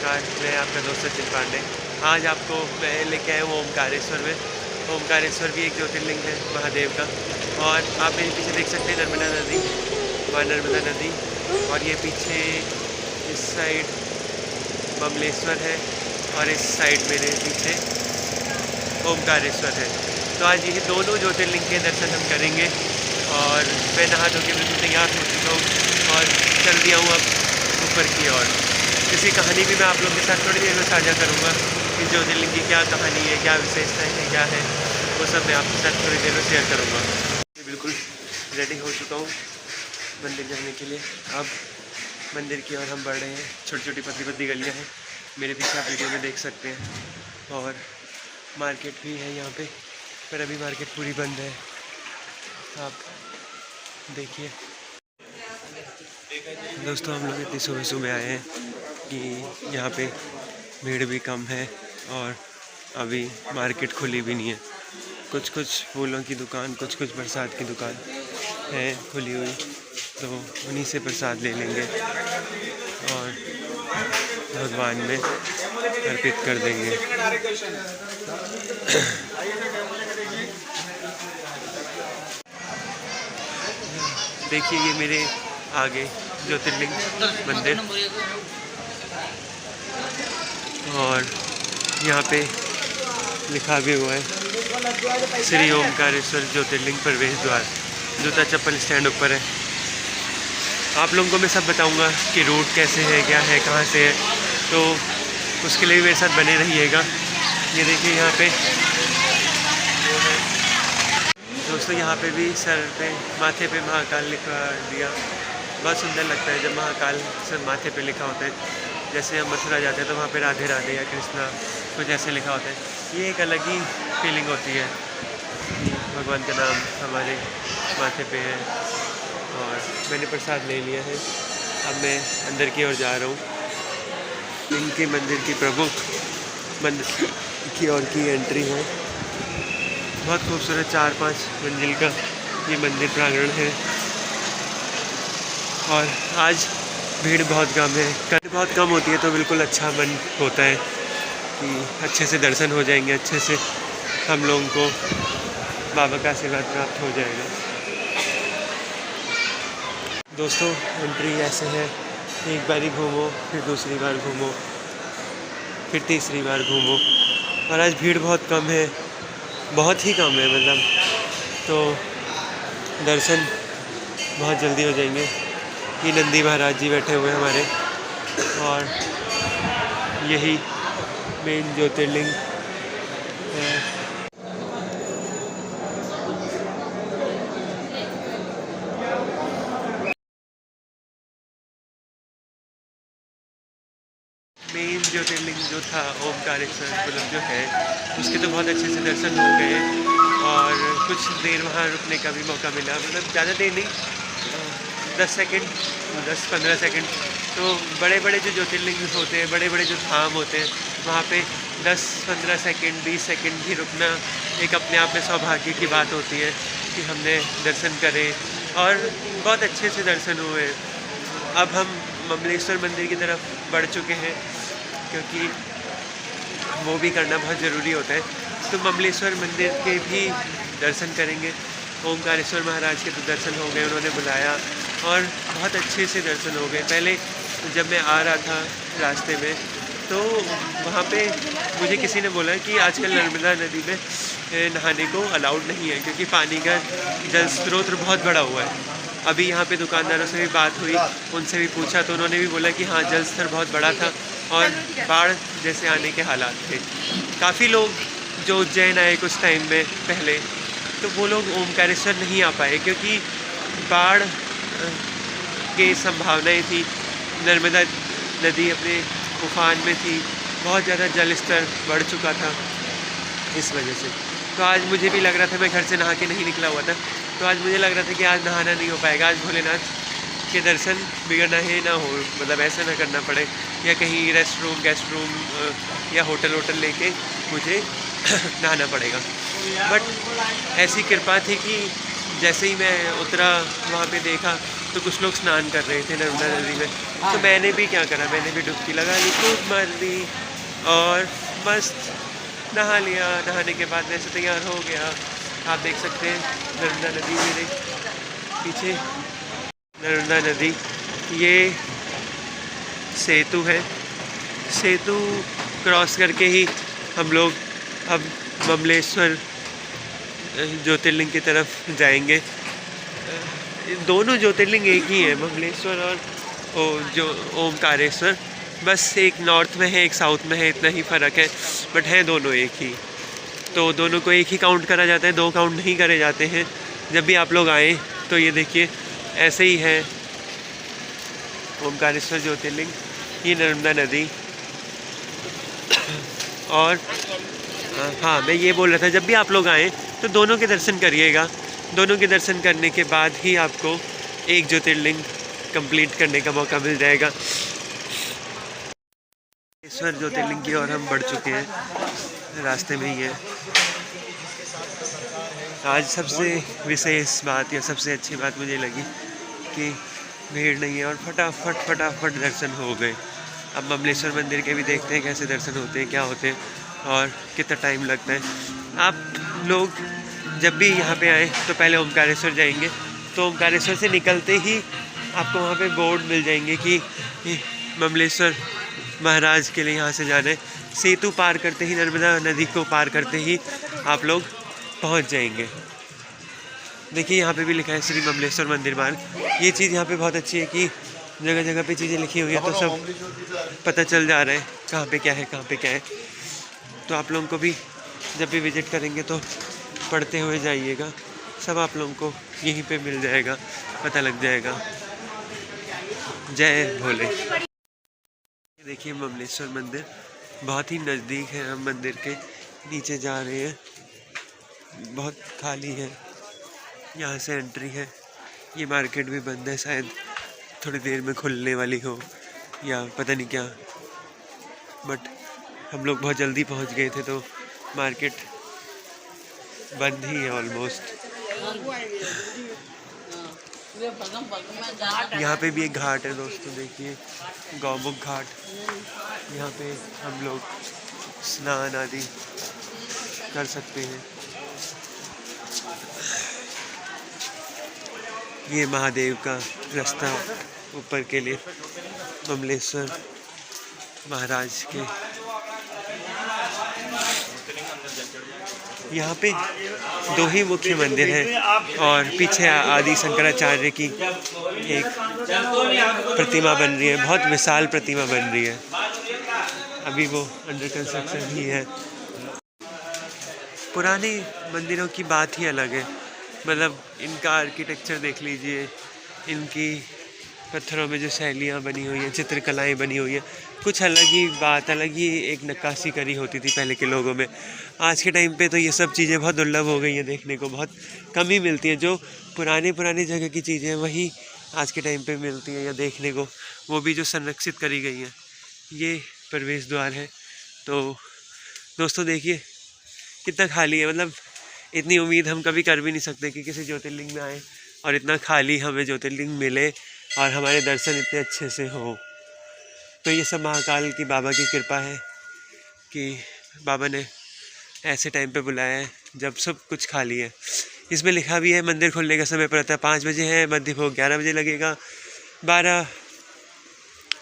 नमस्कार, मैं आपका दोस्त सचिन पांडे। आज आपको मैं लेके आया हूँ ओमकारेश्वर में। ओमकारेश्वर भी एक ज्योतिर्लिंग है महादेव का। और आप मेरे पीछे देख सकते हैं नर्मदा नदी, वहाँ नर्मदा नदी। और ये पीछे इस साइड ममलेश्वर है और इस साइड मेरे पीछे ओमकारेश्वर है। तो आज ये दोनों ज्योतिर्लिंग के दर्शन हम करेंगे। और मैं नहा धो के बिल्कुल तैयार हो चुका हूँ और चल दिया हूँ अब ऊपर की ओर। इसी कहानी भी मैं आप लोगों के साथ थोड़ी देर में साझा करूँगा कि ज्योतिर्लिंग की क्या कहानी है, क्या विशेषताएँ हैं, क्या है, वो सब मैं आपके साथ थोड़ी देर में शेयर करूँगा। बिल्कुल रेडी हो चुका हूँ मंदिर जाने के लिए। अब मंदिर की ओर हम बढ़ रहे हैं। छोटी छोटी पतली पतली गलियाँ हैं, मेरे पीछे आप वीडियो में देख सकते हैं। और मार्केट भी है यहाँ पे, पर अभी मार्केट पूरी बंद है। आप देखिए दोस्तों, हम लोग इतनी सुबह सुबह आए हैं कि यहाँ पे भीड़ भी कम है और अभी मार्केट खुली भी नहीं है। कुछ कुछ फूलों की दुकान, कुछ कुछ प्रसाद की दुकान है खुली हुई, तो उन्हीं से प्रसाद ले लेंगे और भगवान में अर्पित कर देंगे। देखिए ये मेरे आगे ज्योतिर्लिंग मंदिर, और यहाँ पे लिखा भी हुआ है श्री ओमकारेश्वर ज्योतिर्लिंग प्रवेश द्वार। जूता चप्पल स्टैंड ऊपर है। आप लोगों को मैं सब बताऊंगा कि रूट कैसे है, क्या है, कहाँ से है, तो उसके लिए मेरे साथ बने रहिएगा। ये देखिए यहाँ पे दोस्तों, यहाँ पे भी सर पे, माथे पे महाकाल लिखा दिया। बहुत सुंदर लगता है जब महाकाल सर माथे पे लिखा होता है। जैसे हम मथुरा जाते हैं तो वहाँ पे राधे राधे या कृष्णा कुछ ऐसे लिखा होता है। ये एक अलग ही फीलिंग होती है कि भगवान का नाम हमारे माथे पे है। और मैंने प्रसाद ले लिया है। अब मैं अंदर की ओर जा रहा हूँ। इनके मंदिर की प्रमुख मंदिर की ओर की एंट्री है। बहुत खूबसूरत 4-5 मंजिल का ये मंदिर प्रांगण है। और आज भीड़ बहुत कम है। कल बहुत कम होती है तो बिल्कुल अच्छा मन होता है कि अच्छे से दर्शन हो जाएंगे, अच्छे से हम लोगों को बाबा का आशीर्वाद प्राप्त हो जाएगा। दोस्तों एंट्री ऐसे है, एक बार ही घूमो, फिर दूसरी बार घूमो, फिर तीसरी बार घूमो। और आज भीड़ बहुत कम है, बहुत ही कम है मतलब, तो दर्शन बहुत जल्दी हो जाएंगे। ये नंदी महाराज जी बैठे हुए हैं हमारे, और यही मेन ज्योतिर्लिंग है। मेन ज्योतिर्लिंग जो था ओमकारेश्वर मतलब जो है, उसके तो बहुत अच्छे से दर्शन हो गए। और कुछ देर वहाँ रुकने का भी मौका मिला, मतलब ज़्यादा देर नहीं, 10 सेकंड, 10-15 सेकंड। तो बड़े बड़े जो ज्योतिर्लिंग होते हैं, बड़े बड़े जो धाम होते हैं, वहाँ पे 10-15 सेकंड, 20 सेकंड भी रुकना एक अपने आप में सौभाग्य की बात होती है कि हमने दर्शन करे और बहुत अच्छे से दर्शन हुए। अब हम ममलेश्वर मंदिर की तरफ बढ़ चुके हैं, क्योंकि वो भी करना बहुत ज़रूरी होता है। तो ममलेश्वर मंदिर के भी दर्शन करेंगे। ओमकारेश्वर महाराज के तो दर्शन हो गए, उन्होंने बुलाया और बहुत अच्छे से दर्शन हो गए। पहले जब मैं आ रहा था रास्ते में, तो वहाँ पे मुझे किसी ने बोला कि आजकल नर्मदा नदी में नहाने को अलाउड नहीं है, क्योंकि पानी का जल स्रोत बहुत बड़ा हुआ है। अभी यहाँ पे दुकानदारों से भी बात हुई, उनसे भी पूछा, तो उन्होंने भी बोला कि हाँ, जल स्तर बहुत बड़ा था और बाढ़ जैसे आने के हालात थे। काफ़ी लोग जो उज्जैन आए कुछ टाइम में पहले, तो वो लोग ओमकारेश्वर नहीं आ पाए, क्योंकि बाढ़ की संभावनाएं थी। नर्मदा नदी अपने उफान में थी, बहुत ज़्यादा जल स्तर बढ़ चुका था इस वजह से। तो आज मुझे भी लग रहा था, मैं घर से नहा के नहीं निकला हुआ था, तो आज मुझे लग रहा था कि आज नहाना नहीं हो पाएगा। आज भोलेनाथ के दर्शन बिगड़ना है ना हो, मतलब ऐसा ना करना पड़े, या कहीं रेस्ट रूम, गेस्ट रूम या होटल लेके मुझे नहाना पड़ेगा। बट ऐसी कृपा थी कि जैसे ही मैं उतरा, वहाँ पे देखा तो कुछ लोग स्नान कर रहे थे नर्मदा नदी में, तो मैंने भी क्या करा, मैंने भी डुबकी लगा ली, खूब मार ली और मस्त नहा लिया। नहाने के बाद वैसे तैयार हो गया। आप देख सकते हैं नर्मदा नदी मेरे पीछे, नर्मदा नदी। ये सेतु है, सेतु क्रॉस करके ही हम लोग अब ममलेश्वर ज्योतिर्लिंग की तरफ जाएंगे। दोनों ज्योतिर्लिंग एक ही है, ममलेश्वर और जो ओमकारेश्वर। बस एक नॉर्थ में है, एक साउथ में है, इतना ही फ़र्क है, बट है दोनों एक ही। तो दोनों को एक ही काउंट करा जाता है, दो काउंट नहीं करे जाते हैं। जब भी आप लोग आएँ तो ये देखिए ऐसे ही है ओमकारेश्वर ज्योतिर्लिंग, ये नर्मदा नदी। और हाँ, मैं ये बोल रहा था जब भी आप लोग आएँ तो दोनों के दर्शन करिएगा। दोनों के दर्शन करने के बाद ही आपको एक ज्योतिर्लिंग कंप्लीट करने का मौका मिल जाएगा। ईश्वर ज्योतिर्लिंग की ओर हम बढ़ चुके हैं, रास्ते में ही है। आज सबसे विशेष बात या सबसे अच्छी बात मुझे लगी कि भीड़ नहीं है और फटाफट दर्शन हो गए। अब ममलेश्वर मंदिर के भी देखते हैं कैसे दर्शन होते हैं, क्या होते हैं और कितना टाइम लगता है। आप लोग जब भी यहाँ पे आएँ तो पहले ओमकारेश्वर जाएंगे, तो ओमकारेश्वर से निकलते ही आपको वहाँ पे बोर्ड मिल जाएंगे कि ममलेश्वर महाराज के लिए यहाँ से जाना है। सेतु पार करते ही, नर्मदा नदी को पार करते ही आप लोग पहुँच जाएंगे। देखिए यहाँ पे भी लिखा है श्री ममलेश्वर मंदिर मार्ग। ये चीज़ यहाँ पे बहुत अच्छी है कि जगह जगह पे चीज़ें लिखी हुई है तो सब पता चल जा रहा है कहाँ पे क्या है, कहाँ पे क्या है। तो आप लोगों को भी जब भी विज़िट करेंगे तो पढ़ते हुए जाइएगा, सब आप लोगों को यहीं पे मिल जाएगा, पता लग जाएगा। जय भोले। देखिए ममलेश्वर मंदिर बहुत ही नज़दीक है, हम मंदिर के नीचे जा रहे हैं। बहुत खाली है, यहाँ से एंट्री है। ये मार्केट भी बंद है, शायद थोड़ी देर में खुलने वाली हो या पता नहीं क्या, बट हम लोग बहुत जल्दी पहुँच गए थे तो मार्केट बंद ही है ऑलमोस्ट। यहाँ पे भी एक घाट है दोस्तों, देखिए गौमुख घाट। यहाँ पे हम लोग स्नान आदि कर सकते हैं। ये महादेव का रास्ता ऊपर के लिए, ममलेश्वर महाराज के। यहाँ पे दो ही मुख्य मंदिर हैं और पीछे आदि शंकराचार्य की एक प्रतिमा बन रही है, बहुत विशाल प्रतिमा बन रही है। अभी वो अंडर कंस्ट्रक्शन ही है। पुराने मंदिरों की बात ही अलग है, मतलब इनका आर्किटेक्चर देख लीजिए, इनकी पत्थरों में जो शैलियाँ बनी हुई हैं, चित्रकलाएँ बनी हुई हैं, कुछ अलग ही बात, अलग ही एक नक्काशी करी होती थी पहले के लोगों में। आज के टाइम पे तो ये सब चीज़ें बहुत दुर्लभ हो गई हैं, देखने को बहुत कम ही मिलती हैं। जो पुराने जगह की चीज़ें हैं वही आज के टाइम पे मिलती हैं या देखने को, वो भी जो संरक्षित करी गई हैं। ये प्रवेश द्वार है। तो दोस्तों देखिए कितना खाली है, मतलब इतनी उम्मीद हम कभी कर भी नहीं सकते कि किसी ज्योतिर्लिंग में आए और इतना खाली हमें ज्योतिर्लिंग मिले और हमारे दर्शन इतने अच्छे से हो। तो ये सब महाकाल की बाबा की कृपा है कि बाबा ने ऐसे टाइम पे बुलाया है जब सब कुछ खाली है। इसमें लिखा भी है मंदिर खुलने का समय पड़ता है 5 बजे है, मध्य भोग 11 बजे लगेगा, 12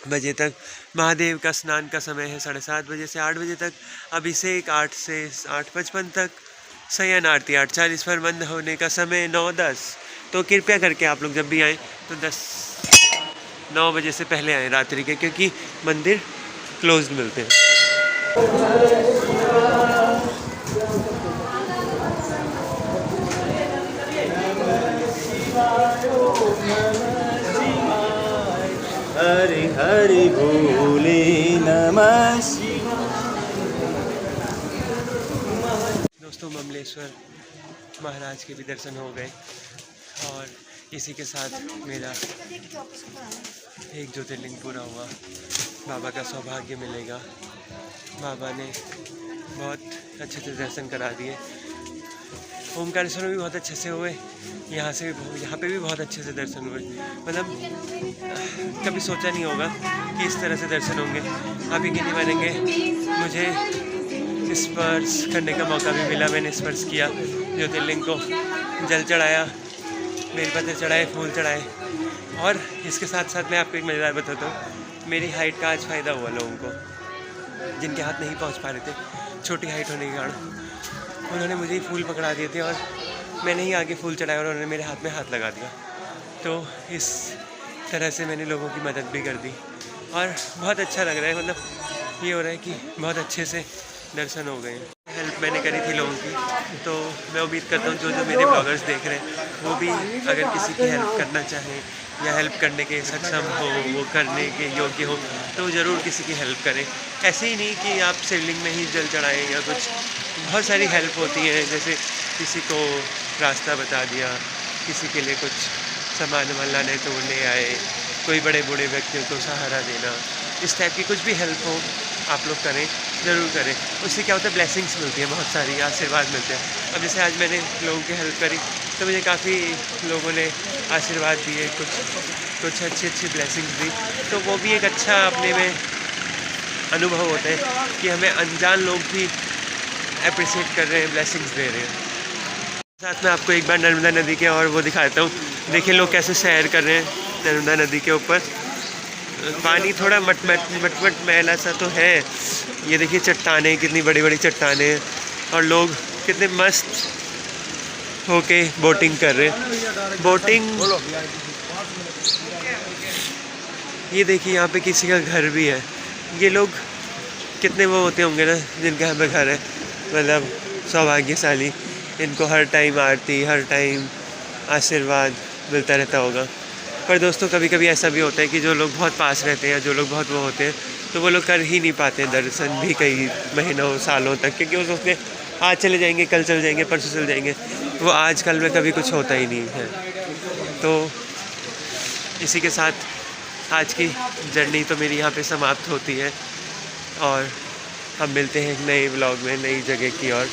बजे तक महादेव का स्नान का समय है 7:30 बजे से 8 बजे तक, अभिषेक 8 से 8:55 तक, शयन आरती 8:40 पर, बंद होने का समय 9:10। तो कृपया करके आप लोग जब भी आएँ तो 9 बजे से पहले आएँ रात्रि के, क्योंकि मंदिर क्लोज्ड मिलते हैं। हरि हरि बोले नमः शिवाय। दोस्तों ममलेश्वर महाराज के भी दर्शन हो गए और इसी के साथ मेरा एक ज्योतिर्लिंग पूरा हुआ। बाबा का सौभाग्य मिलेगा। बाबा ने बहुत अच्छे से दर्शन करा दिए। ओमकारेश्वर में भी बहुत अच्छे से हुए, यहाँ पे भी बहुत अच्छे से दर्शन हुए। मतलब कभी सोचा नहीं होगा कि इस तरह से दर्शन होंगे। आप यकीन नहीं मानेंगे, मुझे स्पर्श करने का मौका भी मिला। मैंने स्पर्श किया ज्योतिर्लिंग को, जल चढ़ाया, बेलपत्र चढ़ाए, फूल चढ़ाए। और इसके साथ साथ मैं आपको एक मज़ेदार बताता हूँ, मेरी हाइट का आज फ़ायदा हुआ लोगों को जिनके हाथ नहीं पहुँच पा रहे थे, छोटी हाइट होने के कारण। उन्होंने मुझे ही फूल पकड़ा दिए थे और मैंने ही आगे फूल चढ़ाया और उन्होंने मेरे हाथ में हाथ लगा दिया। तो इस तरह से मैंने लोगों की मदद भी कर दी और बहुत अच्छा लग रहा है। मतलब ये हो रहा है कि बहुत अच्छे से दर्शन हो गए। हेल्प मैंने करी थी लोगों की, तो मैं उम्मीद करता हूँ जो मेरे ब्लॉगर्स देख रहे हैं वो भी अगर किसी की हेल्प करना चाहें या हेल्प करने के सक्षम हो, वो करने के योग्य हो, तो ज़रूर किसी की हेल्प करें। ऐसे ही नहीं कि आप शिवलिंग में ही जल चढ़ाएँ या कुछ, बहुत सारी हेल्प होती है। जैसे किसी को रास्ता बता दिया, किसी के लिए कुछ सामान लाने तोड़ने आए, कोई बड़े बूढ़े व्यक्तियों को सहारा देना, इस टाइप की कुछ भी हेल्प हो आप लोग करें, ज़रूर करें। उससे क्या होता है, ब्लेसिंग्स मिलती है, बहुत सारी आशीर्वाद मिलते हैं। अब जैसे आज मैंने लोगों की हेल्प करी तो मुझे काफ़ी लोगों ने आशीर्वाद दिए, कुछ अच्छी ब्लेसिंग्स दी। तो वो भी एक अच्छा अपने में अनुभव होता है कि हमें अनजान लोग भी अप्रिशिएट कर रहे हैं, ब्लेसिंग्स दे रहे हैं। साथ में आपको एक बार नर्मदा नदी के और वो दिखाता हूँ। देखिए लोग कैसे सैर कर रहे हैं नर्मदा नदी के ऊपर। पानी थोड़ा मटमट मैला सा तो है। ये देखिए चट्टानें, कितनी बड़ी बड़ी चट्टानें हैं और लोग कितने मस्त होके बोटिंग कर रहे हैं। बोटिंग, ये देखिए यहाँ पे किसी का घर भी है। ये लोग कितने वो होते होंगे ना जिनके यहाँ पे घर है, मतलब सौभाग्यशाली। इनको हर टाइम आरती, हर टाइम आशीर्वाद मिलता रहता होगा। पर दोस्तों कभी कभी ऐसा भी होता है कि जो लोग बहुत पास रहते हैं, जो लोग बहुत वो होते हैं, तो वो लोग कर ही नहीं पाते दर्शन भी कई महीनों सालों तक, क्योंकि वो सोचते हैं आज चले जाएंगे, कल चले जाएंगे, परसों चले जाएंगे। वो आजकल में कभी कुछ होता ही नहीं है। तो इसी के साथ आज की जर्नी तो मेरी यहाँ पे समाप्त होती है और हम मिलते हैं एक नए व्लॉग में, नई जगह की ओर।